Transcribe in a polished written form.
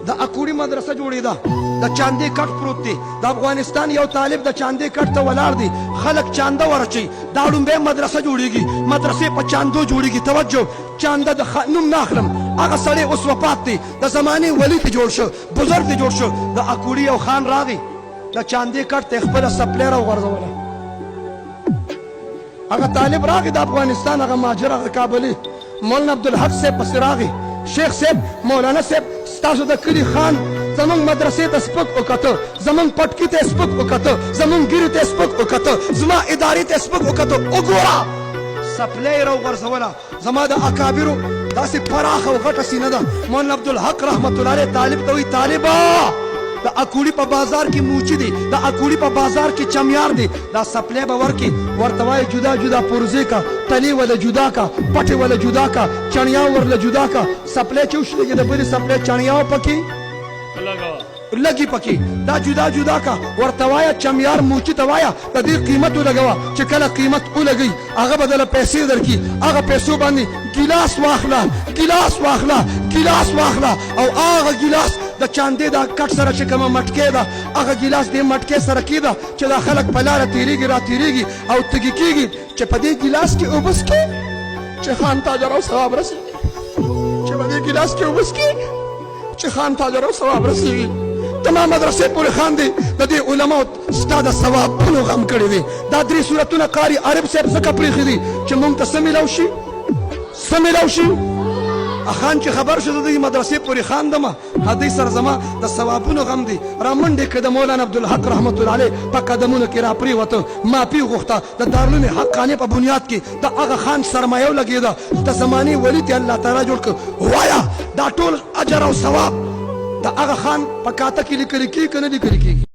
د اکوړي مدرسه جوړېده د چاندې کټ پروت دی د افغانستان یو طالب د چاندې کټ ته ولاړ دی خلک چانده ورچوي دا ړومبی مدرسه جوړېږي مدرسې په چاندو جوړېږي توجه چانده د نوم نه اخلم هغه سړی اوس وفات دی د زمانې ولي ته جوړ شو بزرګ ته جوړ شو د اکوړي یو خان راغی د چاندې کټ ته خپله سپلۍ راوغورځوله هغه طالب راغی د افغانستان هغه مهاجر هغه کابلي مولانا عبدالحق صاحب پسې راغی شیخ صاحب مولانا صاحب ستاسو د کلي خان زمونږ مدرسې ته سپک وکته زمونږ پټکي ته سپک وکته زمونږ ګیرې ته سپک وکته زما ادارې ته سپک وکته وګوره سپلۍ راوغورځوله زما د اکابرو داسې پراخه او غټه سینه ده مولانا عبدالحق رحمت الله علیه طالب ته وایي طالبه د اکوړي په بازار کې موچي دي د اکوړي په بازار کې چمیار دي دا سپلۍ به ورکړي ورته وایي جدا جدا پرزې کا تلې وله جدا کا پټې وله جدا کا چڼیاو ورله جدا کا سپلۍ چې وشلېږي د بلې سپلۍ چڼیاو پکې لګي پکې دا جدا جدا کا ورته وایه چمیار موچي ته وایه د دې قیمت ولګوه چې کله قیمت ولګوي هغه به دله پیسې درکړي هغه پیسو باندې ګیلاس واخله ګیلاس واخله ګیلاس واخله او هغه ګیلاس د چاندې دا کټ سره چې کومه مټکې ده هغه ګیلاس دې مټکې سره کېده چې دا خلک په لاره تېرېږي را تېرېږي او تږي کېږي چې په دې ګیلاس کې اوبه څښې چې خان تاجر او ثواب رسېږي چې په دې ګیلاس کې اوبه څښې چې خان تاجر او ثواب رسېږي ته ما مدرسې پورې خاندې د دې علماو ستا د ثوابونو غم کړی دی دا درې صورتونه قاري عارف صاحب ځکه پرېښي دي چې موږ ته څه میلاو شي څه میلاو شي خان چې خبر شو د دې مدرسې پورې خاندمه هدی سره زما د ثوابونو غم دی را منډې کړه د مولانا عبدالحق رحمت الله علیه په قدمونو کې را پرېوته معافي وغوښته د دارالعلوم حقانیه په بنیاد کې د هغه خان سرمایه ولګېده د زمانې ولي ته الله تعالی جوړ کړ وایه دا ټول اجر او ثواب د هغه خان په کاته کې لیکل کېږي که نه لیکل کېږي